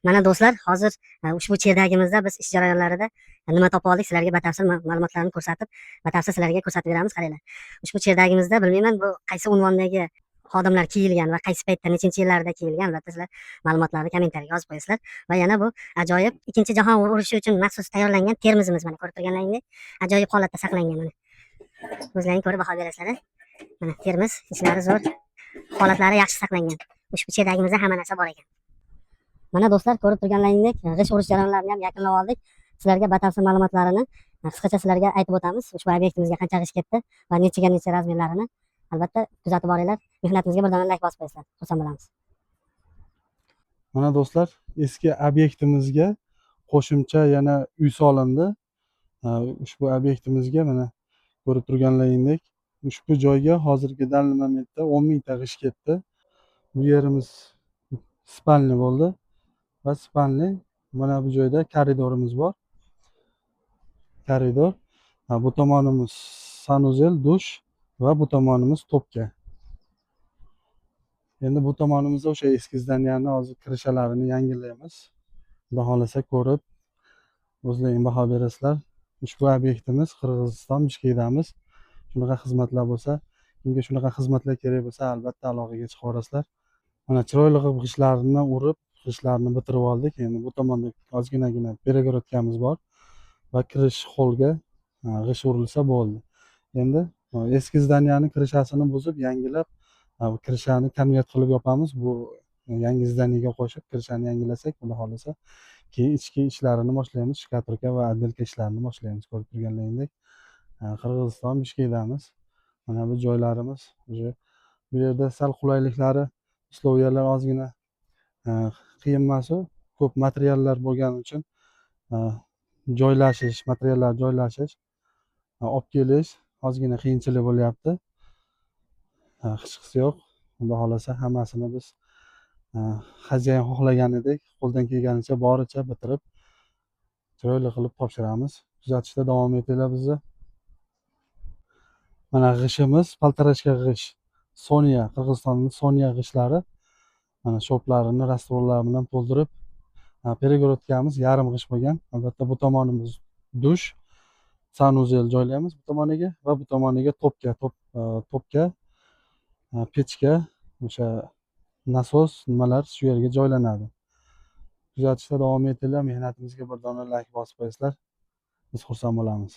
Mana do'stlar, hozir ushbu cherdagimizda biz ish jarayonlarida nima topib oldik, sizlarga batafsil ma'lumotlarni ko'rsatib, batafsil sizlarga ko'rsatib beramiz. Qaranglar. Ushbu cherdagimizda bilmayman bu qaysi unvondagi xodimlar kiyilgan va qaysi paytda nechinchi yillarda kiyilgan, albatta sizlar ma'lumotlarni kommentariyga yozib qo'yasizlar. Va yana bu ajoyib Ikkinchi jahon urushi uchun maxsus tayyorlangan termizimiz, mana ko'rib turganlaringdek ajoyib holatda saqlangan. Mana o'zlaring ko'rib baho berasizlar. Mana termiz ichlari zo'r, holatlari yaxshi saqlangan. Ushbu cherdagimizda hamma narsa bor ekan. Mana do'stlar, ko'rib turganlaringdek g'isht urish jarayonlarini ham yakunlab oldik. Sizlarga batafsil ma'lumotlarini qisqacha sizlarga aytib o'tamiz. Ushbu obyektimizga qancha g'isht ketdi va nechaga necha razmerlarini albatta kuzatib boringlar. Mehnatimizga bir dona like bosib qo'yasizlar. Xursand bo'lamiz. Mana do'stlar, eski obyektimizga qo'shimcha yana uy solindi. Ushbu obyektimizga mana ko'rib turganlaringdek ushbu joyga hozirgi данный momentda 10 mingta g'isht ketdi. Bu yerimiz spalni bo'ldi va spalni mana bu joyda koridorimiz bor. Koridor. Bu tomonimiz sanuzel, dush va bu tomonimiz topka. Endi bu tomonimizda o'sha eski zdaniyani hozir kirishalarini yangilaymiz. Xudo xolasa ko'rib o'zlaring baho berasizlar. Ushbu obyektimiz Qirg'iziston Bishkekdamiz. Shunaqa xizmatlar bo'lsa, kimga shunaqa xizmatlar kerak bo'lsa, albatta aloqaga chiqaverasizlar. Mana chiroyli qilib g'ishtlarni urib, g'ishtlarni bitirib oldik. Endi bu tomonda ozginagina перегородкamiz bor va kirish holga g'isht urilsa bo'ldi. Endi eski zdaniyani kirishasini buzib, yangilab, kirishani konvert qilib yopamiz. Bu yangi zdaniyaga qo'shib kirishani yangilasak, xudo xolasa, keyin ichki ishlarini boshlaymiz, shkaturka va отделка ishlarini boshlaymiz. Ko'rib turganlaringdek, Qirg'iziston Bishkekdamiz. Mana bu joylarimiz. Bu yerda sal qulayliklari, условиялар ozgina qiyin emas, ko'p materiallar bo'lgani uchun joylashish, materiallar joylashish, olib kelish ozgina qiyinchilik bo'lyapti. Hech qisi yo'q. Xudo xolasa hammasini biz xajayan xohlaganidek qo'ldan kelganicha boricha bitirib chiroyli qilib topshiramiz. Kuzatishda davom etinglar bizni. Mana g'ishimiz, paltarashka g'isht. Sonya, Qirg'izistonning Sonya g'ishtlari. Mana shoplarini rastvorlar bilan to'ldirib, перегородкamiz yarim g'isht bo'lgan. Albatta bu tomonimiz dush, sanuzel joylaymiz bu tomoniga va bu tomoniga topka, pechka, o'sha nasos nimalar shu yerga joylanadi. Kuzatishda davom etinglar. Mehnatimizga bir dona like bosib qo'yasizlar. Biz xursand bo'lamiz.